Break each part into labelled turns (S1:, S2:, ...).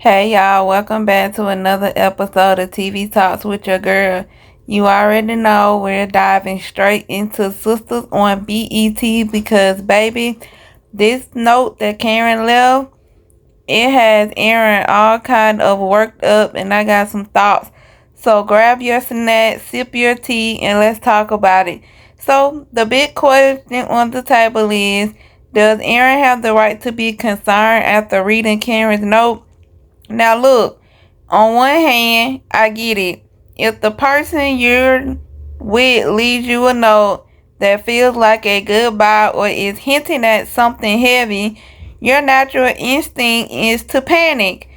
S1: Hey y'all, welcome back to another episode of TV Talks with your girl. You already know we're diving straight into Sisters on BET because baby, this note that Karen left, it has Aaron all kind of worked up and I got some thoughts. So grab your snack, sip your tea, and let's talk about it. So the big question on the table is, does Aaron have the right to be concerned after reading Karen's note? Now look, on one hand, I get it. If the person you're with leaves you a note that feels like a goodbye or is hinting at something heavy, your natural instinct is to panic.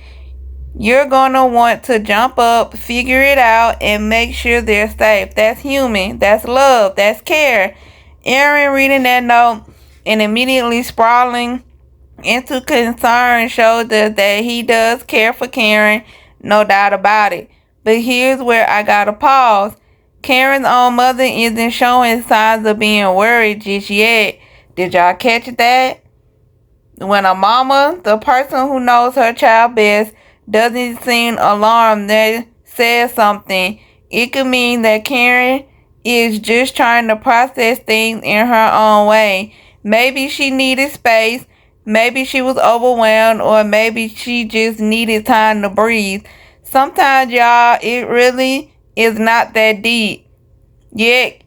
S1: You're gonna want to jump up, figure it out, and make sure they're safe. That's human. That's love. That's care. Aaron reading that note and immediately sprawling into concern showed us that he does care for Karen, no doubt about it. But here's where I gotta pause. Karen's own mother isn't showing signs of being worried just yet. Did y'all catch that? When a mama, the person who knows her child best, doesn't seem alarmed, that says something. It could mean that Karen is just trying to process things in her own way. Maybe she needed space, maybe she was overwhelmed, or maybe she just needed time to breathe. Sometimes, y'all, it really is not that deep. Yet,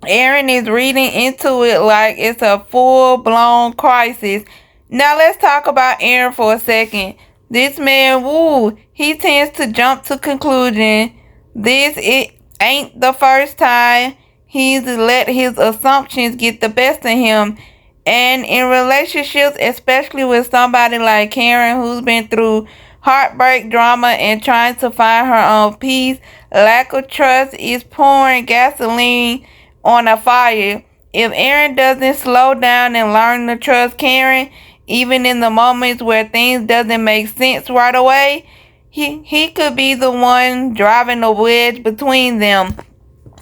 S1: Aaron is reading into it like it's a full-blown crisis. Now let's talk about Aaron for a second. This man, woo, he tends to jump to conclusion. This it ain't the first time he's let his assumptions get the best of him. And in relationships, especially with somebody like Karen who's been through heartbreak, drama, and trying to find her own peace, lack of trust is pouring gasoline on a fire. If Aaron doesn't slow down and learn to trust Karen, even in the moments where things doesn't make sense right away, he could be the one driving the wedge between them.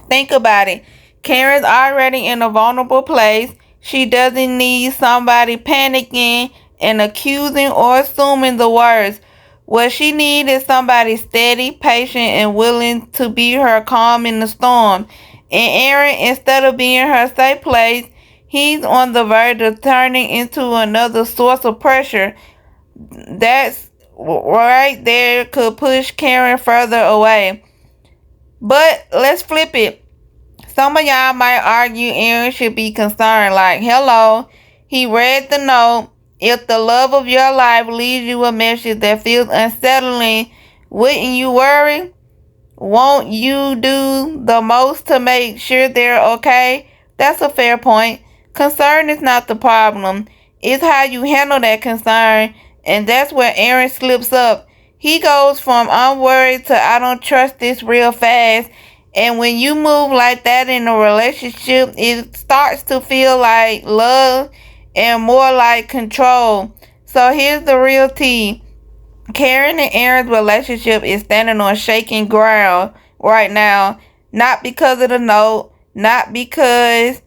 S1: Think about it. Karen's already in a vulnerable place. She doesn't need somebody panicking and accusing or assuming the worst. What she needs is somebody steady, patient, and willing to be her calm in the storm. And Aaron, instead of being her safe place, he's on the verge of turning into another source of pressure. That's right there could push Karen further away. But let's flip it. Some of y'all might argue Aaron should be concerned, like, hello, he read the note. If the love of your life leaves you a message that feels unsettling, wouldn't you worry? Won't you do the most to make sure they're okay? That's a fair point. Concern is not the problem. It's how you handle that concern, and that's where Aaron slips up. He goes from I'm worried to I don't trust this real fast. And when you move like that in a relationship, it starts to feel like love and more like control. So here's the real tea. Karen and Aaron's relationship is standing on shaking ground right now. Not because of the note, not because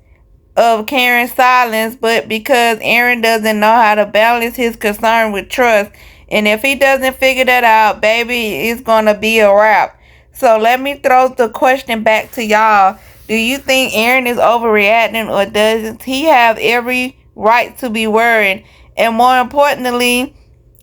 S1: of Karen's silence, but because Aaron doesn't know how to balance his concern with trust. And if he doesn't figure that out, baby, it's going to be a wrap. So let me throw the question back to y'all. Do you think Aaron is overreacting, or does he have every right to be worried? And more importantly,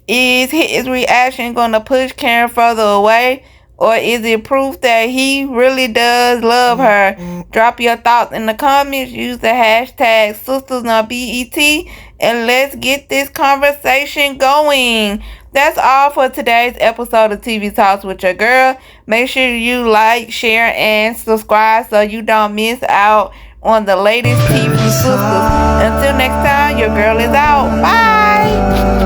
S1: is his reaction going to push Karen further away, or is it proof that he really does love her? Drop your thoughts in the comments. Use the hashtag Sistas on BET, and let's get this conversation going. That's all for today's episode of TV Talks with your girl. Make sure you like, share, and subscribe so you don't miss out on the latest TV Sisters. Until next time, your girl is out. Bye.